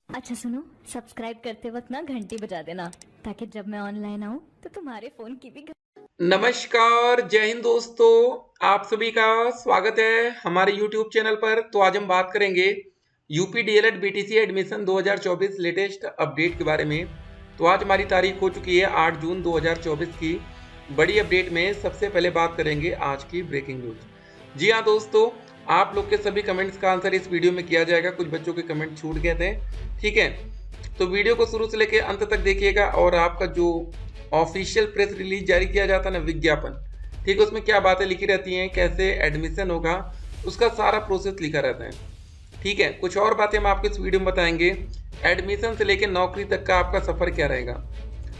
अच्छा सुनो, सब्सक्राइब करते वक्त ना घंटी बजा देना ताकि जब मैं ऑनलाइन आऊँ तो तुम्हारे फोन की भी नमस्कार, जय हिंद दोस्तों। आप सभी का स्वागत है हमारे YouTube चैनल पर। तो आज हम बात करेंगे UP DElEd BTC admission 2024 latest update के बारे में। तो आज हमारी तारीख हो चुकी है 8 जून 2024 की। बड़ी अपडेट में सबसे पहले बात करेंगे आज की ब्रेकिंग न्यूज। जी हाँ दोस्तों, आप लोग के सभी कमेंट्स का आंसर इस वीडियो में किया जाएगा। कुछ बच्चों के कमेंट छूट गए थे, ठीक है। तो वीडियो को शुरू से लेकर अंत तक देखिएगा। और आपका जो ऑफिशियल प्रेस रिलीज जारी किया जाता है ना, विज्ञापन, ठीक है, उसमें क्या बातें लिखी रहती हैं, कैसे एडमिशन होगा, उसका सारा प्रोसेस लिखा रहता है, ठीक है। कुछ और बातें हम आपको इस वीडियो में बताएंगे। एडमिशन से लेकर नौकरी तक का आपका सफर क्या रहेगा,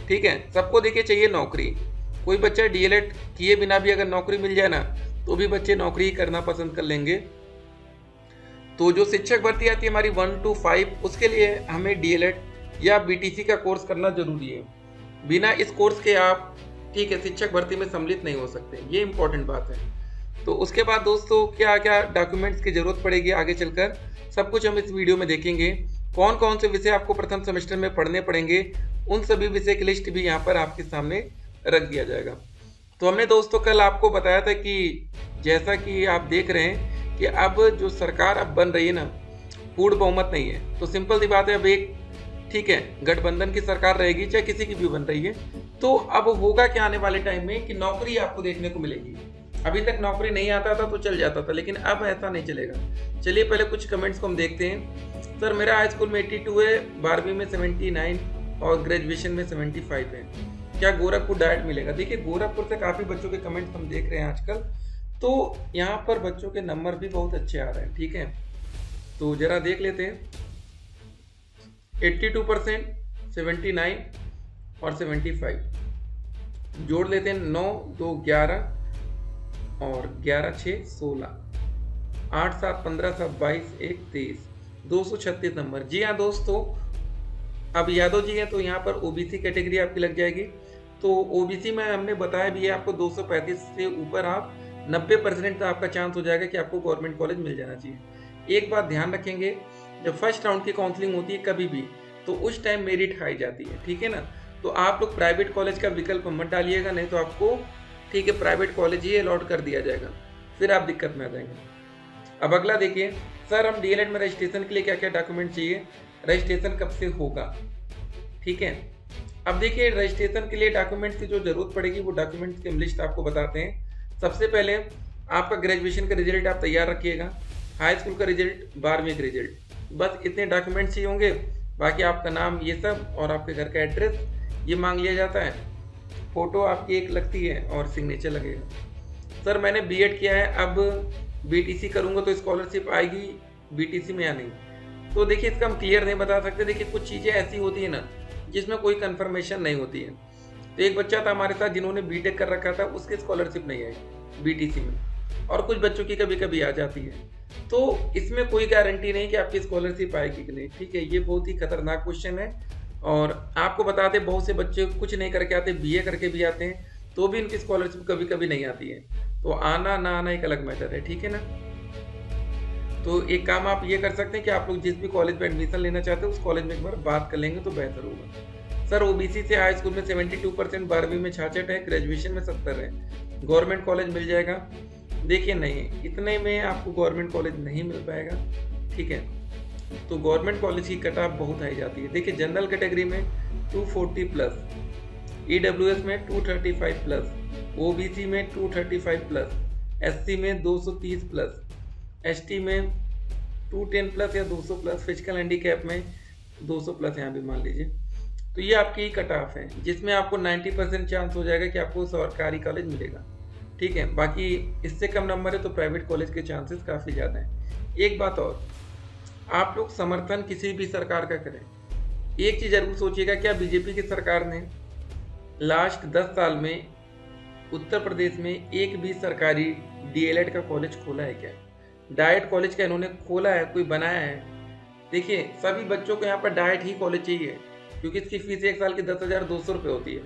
ठीक है। सबको देखिए चाहिए नौकरी। कोई बच्चा डीएलएड किए बिना भी अगर नौकरी मिल जाए ना, तो भी बच्चे नौकरी करना पसंद कर लेंगे। तो जो शिक्षक भर्ती आती है हमारी 1 to 5, उसके लिए हमें डीएलएड या बीटीसी का कोर्स करना जरूरी है। बिना इस कोर्स के आप, ठीक है, शिक्षक भर्ती में सम्मिलित नहीं हो सकते। ये इंपॉर्टेंट बात है। तो उसके बाद दोस्तों क्या क्या डॉक्यूमेंट्स की जरूरत पड़ेगी आगे चलकर, सब कुछ हम इस वीडियो में देखेंगे। कौन कौन से विषय आपको प्रथम सेमेस्टर में पढ़ने पड़ेंगे, उन सभी विषय की लिस्ट भी यहाँ पर आपके सामने रख दिया जाएगा। तो हमने दोस्तों कल आपको बताया था कि जैसा कि आप देख रहे हैं कि अब जो सरकार अब बन रही है ना, पूर्ण बहुमत नहीं है। तो सिंपल सी बात है, अब एक, ठीक है, गठबंधन की सरकार रहेगी, चाहे किसी की भी बन रही है। तो अब होगा क्या आने वाले टाइम में कि नौकरी आपको देखने को मिलेगी। अभी तक नौकरी नहीं आता था तो चल जाता था, लेकिन अब ऐसा नहीं चलेगा। चलिए पहले कुछ कमेंट्स को हम देखते हैं। सर मेरा हाई स्कूल में 82 है, 12वीं में 79 और ग्रेजुएशन में 75 है। क्या गोरखपुर डायरेक्ट मिलेगा? देखिए गोरखपुर से काफ़ी बच्चों के कमेंट्स हम देख रहे हैं आजकल। तो यहाँ पर बच्चों के नंबर भी बहुत अच्छे आ रहे हैं, ठीक है। तो जरा देख लेते हैं। 82%, 79 और 75 जोड़ लेते हैं। 9 2 11 और 11 6 16, 8 7 15 7 22 1 23, 236 नंबर। जी हाँ दोस्तों, अब यादव जी हैं तो यहाँ पर ओबीसी कैटेगरी आपकी लग जाएगी। तो ओबीसी में हमने बताया भी है आपको 235 से ऊपर आप 90% का आपका चांस हो जाएगा कि आपको गवर्नमेंट कॉलेज मिल जाना चाहिए। एक बात ध्यान रखेंगे, जब फर्स्ट राउंड की काउंसलिंग होती है कभी भी, तो उस टाइम मेरिट हाई जाती है, ठीक है ना। तो आप लोग प्राइवेट कॉलेज का विकल्प मत डालिएगा, नहीं तो आपको, ठीक है, प्राइवेट कॉलेज ही अलॉट कर दिया जाएगा, फिर आप दिक्कत में आ जाएंगे। अब अगला देखिए, सर हम डीएलएड में रजिस्ट्रेशन के लिए क्या क्या डॉक्यूमेंट चाहिए, रजिस्ट्रेशन कब से होगा, ठीक है। अब देखिए रजिस्ट्रेशन के लिए डॉक्यूमेंट्स की जो जरूरत पड़ेगी वो डॉक्यूमेंट्स की हम लिस्ट आपको बताते हैं। सबसे पहले आपका ग्रेजुएशन का रिजल्ट आप तैयार रखिएगा, हाई स्कूल का रिजल्ट, 12वीं का रिजल्ट, बस इतने डॉक्यूमेंट्स चाहिए होंगे। बाकी आपका नाम, ये सब, और आपके घर का एड्रेस ये मांग लिया जाता है। फोटो आपकी एक लगती है और सिग्नेचर लगेगा। सर मैंने बीएड किया है, अब बीटीसी करूँगा तो स्कॉलरशिप आएगी बीटीसी में या नहीं? तो देखिए इसका हम क्लियर नहीं बता सकते। देखिए कुछ चीज़ें ऐसी होती है ना जिसमें कोई कंफर्मेशन नहीं होती है। तो एक बच्चा था हमारे साथ जिन्होंने बीटेक कर रखा था, उसकी स्कॉलरशिप नहीं आई बीटीसी में, और कुछ बच्चों की कभी कभी आ जाती है। तो इसमें कोई गारंटी नहीं कि आपकी स्कॉलरशिप आएगी कि नहीं, ठीक है। ये बहुत ही खतरनाक क्वेश्चन है। और आपको बता दें, बहुत से बच्चे कुछ नहीं करके आते, बीए करके भी आते हैं, तो भी इनकी स्कॉलरशिप कभी कभी नहीं आती है। तो आना ना आना एक अलग मैटर है, ठीक है ना। तो एक काम आप ये कर सकते हैं कि आप लोग जिस भी कॉलेज में एडमिशन लेना चाहते हैं उस कॉलेज में एक बार बात कर लेंगे तो बेहतर होगा। सर ओबीसी से हाई स्कूल में 72%, 12वीं में 66 है, ग्रेजुएशन में 70 है, गवर्नमेंट कॉलेज मिल जाएगा? देखिए नहीं, इतने में आपको गवर्नमेंट कॉलेज नहीं मिल पाएगा, ठीक है। तो गवर्नमेंट कॉलेज की कट ऑफ बहुत हाई जाती है। देखिए जनरल कैटेगरी में 240 प्लस, ईडब्ल्यूएस में 235 प्लस, ओबीसी में 235 प्लस, एससी में 230 प्लस, एसटी में 210 प्लस या 200 प्लस, फिजिकल हैंडीकैप में 200 प्लस, यहाँ भी मान लीजिए। तो ये आपकी कट ऑफ है जिसमें आपको 90% चांस हो जाएगा कि आपको सरकारी कॉलेज मिलेगा, ठीक है। बाकी इससे कम नंबर है तो प्राइवेट कॉलेज के चांसेस काफ़ी ज़्यादा हैं। एक बात और, आप लोग समर्थन किसी भी सरकार का करें, एक चीज़ जरूर सोचिएगा, क्या बीजेपी की सरकार ने लास्ट 10 साल में उत्तर प्रदेश में एक भी सरकारी डीएलएड का कॉलेज खोला है क्या? डाइट कॉलेज का इन्होंने खोला है, कोई बनाया है? देखिए सभी बच्चों को यहाँ पर डाइट ही कॉलेज चाहिए, क्योंकि इसकी फीस एक साल की 10,200 रुपये होती है।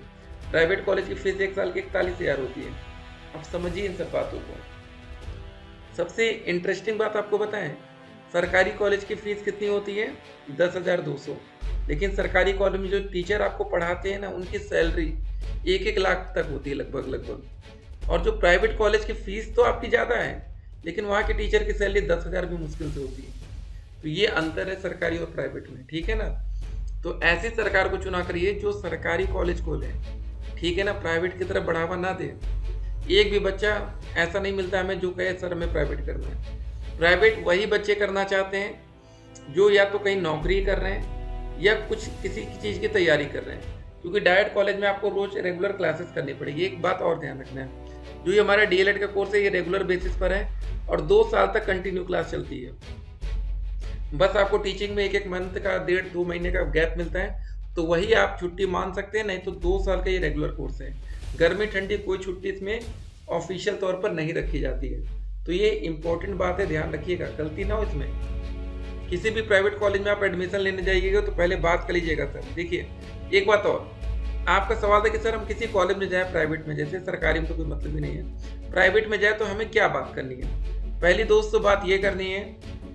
प्राइवेट कॉलेज की फीस एक साल की 41,000 होती है। अब समझिए इन सब बातों को। सबसे इंटरेस्टिंग बात आपको बताएं, सरकारी कॉलेज की फीस कितनी होती है? 10,200। लेकिन सरकारी कॉलेज में जो टीचर आपको पढ़ाते हैं ना, उनकी सैलरी 1-1 लाख तक होती है लगभग। और जो प्राइवेट कॉलेज की फीस तो आपकी ज़्यादा है, लेकिन वहाँ के टीचर की सैलरी 10,000 भी मुश्किल से होती है। तो ये अंतर है सरकारी और प्राइवेट में, ठीक है ना। तो ऐसी सरकार को चुना करिए जो सरकारी कॉलेज खोले, ठीक है ना, प्राइवेट की तरफ बढ़ावा ना दे। एक भी बच्चा ऐसा नहीं मिलता हमें जो कहे सर हमें प्राइवेट करना है। प्राइवेट वही बच्चे करना चाहते हैं जो या तो कहीं नौकरी कर रहे हैं या कुछ किसी चीज़ की तैयारी कर रहे हैं, क्योंकि डायरेक्ट कॉलेज में आपको रोज रेगुलर क्लासेस करनी पड़ेगी। एक बात और ध्यान रखना है, जो ये हमारा डीएलएड का कोर्स है ये रेगुलर बेसिस पर है और 2 साल तक कंटिन्यू क्लास चलती है। बस आपको टीचिंग में 1-1 मंथ का 1.5-2 महीने का गैप मिलता है, तो वही आप छुट्टी मान सकते हैं, नहीं तो 2 साल का ये रेगुलर कोर्स है। गर्मी ठंडी कोई छुट्टी इसमें ऑफिशियल तौर पर नहीं रखी जाती है। तो ये इंपॉर्टेंट बात है, ध्यान रखिएगा, गलती ना हो इसमें। किसी भी प्राइवेट कॉलेज में आप एडमिशन लेने जाइएगा तो पहले बात कर लीजिएगा सर। देखिए एक बात और, आपका सवाल था कि सर हम किसी कॉलेज में जाए प्राइवेट में, जैसे सरकारी में तो कोई मतलब ही नहीं है, प्राइवेट में जाए तो हमें क्या बात करनी है? पहली दोस्त तो बात ये करनी है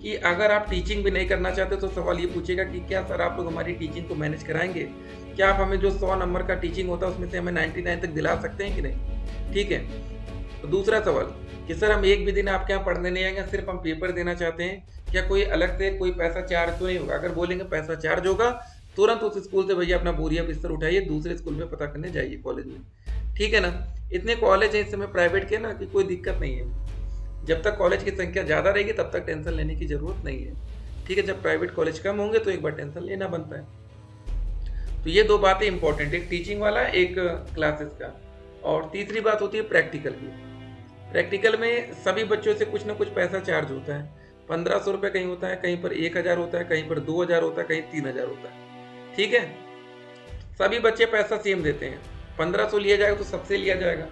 कि अगर आप टीचिंग भी नहीं करना चाहते तो सवाल ये पूछेगा कि क्या सर आप लोग हमारी टीचिंग को मैनेज कराएंगे? क्या आप हमें जो 100 नंबर का टीचिंग होता है उसमें से हमें 99 तक दिला सकते हैं कि नहीं? ठीक है। तो दूसरा सवाल कि सर हम एक भी दिन आपके यहाँ पढ़ने नहीं आएंगे, सिर्फ हम पेपर देना चाहते हैं, क्या कोई अलग से कोई पैसा चार्ज तो नहीं होगा? अगर बोलेंगे पैसा चार्ज होगा, तुरंत उस स्कूल से भैया अपना बोरिया बिस्तर उठाइए, दूसरे स्कूल में पता करने जाइए कॉलेज में, ठीक है ना। इतने कॉलेज हैं इस समय प्राइवेट के ना कि कोई दिक्कत नहीं है। जब तक कॉलेज की संख्या ज़्यादा रहेगी तब तक टेंशन लेने की ज़रूरत नहीं है, ठीक है। जब प्राइवेट कॉलेज कम होंगे तो एक बार टेंशन लेना बनता है। तो ये 2 बातें इंपॉर्टेंट, एक टीचिंग वाला, एक क्लासेस का। और तीसरी बात होती है प्रैक्टिकल की। प्रैक्टिकल में सभी बच्चों से कुछ ना कुछ पैसा चार्ज होता है। 1500 रुपये कहीं होता है, कहीं पर 1000 होता है, कहीं पर 2000 होता है, कहीं 3000 होता है, ठीक है। सभी बच्चे पैसा सेम देते हैं, 1500 लिया जाएगा तो सबसे लिया जाएगा।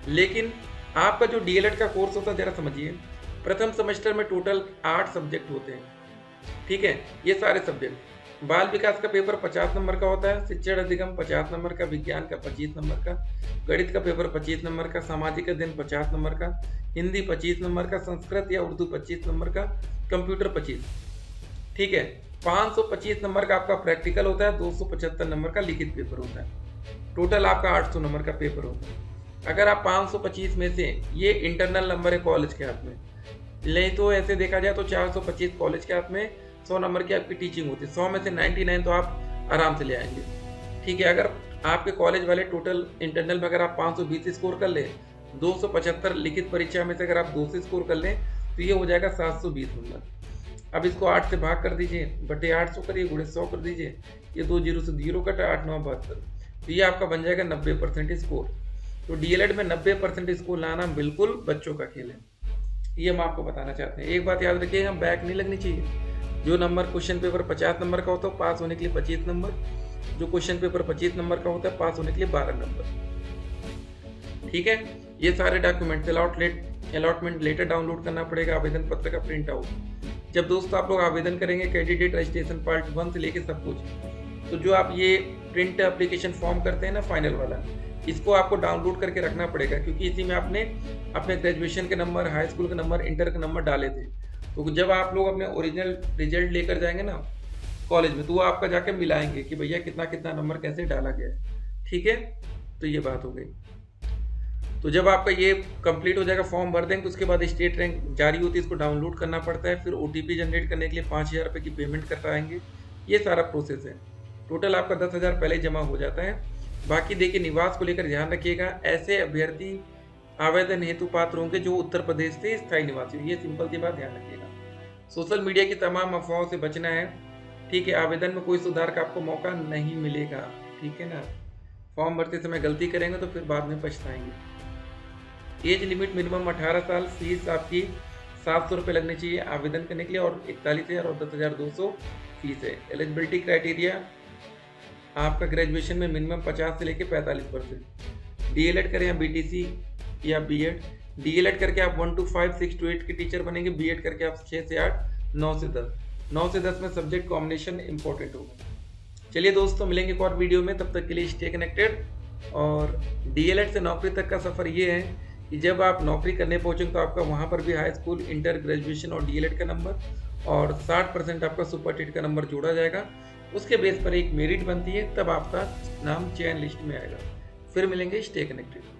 लेकिन आपका जो डीएलएड का कोर्स होता है, जरा समझिए, प्रथम सेमेस्टर में टोटल 8 सब्जेक्ट होते हैं, ठीक है। ये सारे सब्जेक्ट, बाल विकास का पेपर 50 नंबर का होता है, शिक्षण अधिगम 50 नंबर का, विज्ञान का 25 नंबर का, गणित का पेपर 25 नंबर का, सामाजिक अध्ययन 50 नंबर का, हिंदी 25 नंबर का, संस्कृत या उर्दू 25 नंबर का, कंप्यूटर 25, ठीक है। 525 नंबर का आपका प्रैक्टिकल होता है, 275 नंबर का लिखित पेपर होता है, टोटल आपका 800 नंबर का पेपर होता है। अगर आप 525 में से, ये इंटरनल नंबर है कॉलेज के हाथ में, नहीं तो ऐसे देखा जाए तो 425 कॉलेज के हाथ में, 100 नंबर की आपकी टीचिंग होती है, 100 में से 99 तो आप आराम से ले आएंगे, ठीक है। अगर आपके कॉलेज वाले टोटल इंटरनल में अगर आप 520 स्कोर कर लें, 275 लिखित परीक्षा में से अगर आप 200 स्कोर कर लें तो ये हो जाएगा 720 नंबर। अब इसको 8 से भाग कर दीजिए, बटे 800 करिए, गुणे 100 कर दीजिए, ये 2 जीरो से 0 कटा, 8 9 72, तो ये आपका बन जाएगा 90% स्कोर। तो डीएलएड में 90% स्कोर लाना बिल्कुल बच्चों का खेल है, ये हम आपको बताना चाहते हैं। एक बात याद रखिएगा, बैक नहीं लगनी चाहिए। जो नंबर क्वेश्चन पेपर 50 नंबर का होता है पास होने के लिए 25 नंबर, जो क्वेश्चन पेपर 25 नंबर का होता है पास होने के लिए 12 नंबर, ठीक है। ये सारे डॉक्यूमेंट अलॉटमेंट लेटर डाउनलोड करना पड़ेगा, आवेदन पत्र का प्रिंट आउट। जब दोस्तों आप लोग आवेदन करेंगे कैंडिडेट रजिस्ट्रेशन पार्ट 1 से लेके सब कुछ, तो जो आप ये प्रिंट एप्लीकेशन फॉर्म करते हैं ना फाइनल वाला, इसको आपको डाउनलोड करके रखना पड़ेगा, क्योंकि इसी में आपने अपने ग्रेजुएशन के नंबर, हाई स्कूल के नंबर, इंटर के नंबर डाले थे। तो जब आप लोग अपने ओरिजिनल रिजल्ट लेकर जाएंगे ना कॉलेज में, तो वो आपका जाके मिलाएंगे कि भैया कितना कितना नंबर कैसे डाला गया है, ठीक है। तो ये बात हो गई। तो जब आपका ये कंप्लीट हो जाएगा, फॉर्म भर देंगे, तो उसके बाद स्टेट रैंक जारी होती है, इसको डाउनलोड करना पड़ता है, फिर ओटीपी जनरेट करने के लिए 5000 रुपये की पेमेंट कराएंगे। ये सारा प्रोसेस है। टोटल आपका 10,000 पहले जमा हो जाता है। बाकी देखिए, निवास को लेकर ध्यान रखिएगा, ऐसे अभ्यर्थी आवेदन हेतु पात्र होंगे जो उत्तर प्रदेश से स्थायी निवासी हो, ये सिंपल सी बात ध्यान रखिएगा। सोशल मीडिया की तमाम अफवाहों से बचना है, ठीक है। आवेदन में कोई सुधार का आपको मौका नहीं मिलेगा, ठीक है ना। फॉर्म भरते समय गलती करेंगे तो फिर बाद में पछताएंगे। एज लिमिट मिनिमम 18 साल, फीस आपकी 700 रुपये लगनी चाहिए आवेदन करने के लिए, और 41,000 और 10,200 फीस है। एलिजिबिलिटी क्राइटेरिया आपका ग्रेजुएशन में मिनिमम 50 से लेकर 45%। डीएलएड करें या बीटीसी या बीएड, डीएलएड करके आप 1 to 5, 6 to 8 के टीचर बनेंगे, बीएड करके आप 6 से 8, 9 से 10, 9 से 10 में सब्जेक्ट कॉम्बिनेशन इंपॉर्टेंट होगा। चलिए दोस्तों, मिलेंगे एक और वीडियो में, तब तक के लिए स्टे कनेक्टेड। और डीएलएड से नौकरी तक का सफ़र ये है कि जब आप नौकरी करने पहुँचेंगे तो आपका वहाँ पर भी हाई स्कूल, इंटर, ग्रेजुएशन और डीएलएड का नंबर, और 60% आपका सुपर टेट का नंबर जोड़ा जाएगा। उसके बेस पर एक मेरिट बनती है, तब आपका नाम चयन लिस्ट में आएगा। फिर मिलेंगे, स्टे कनेक्टेड।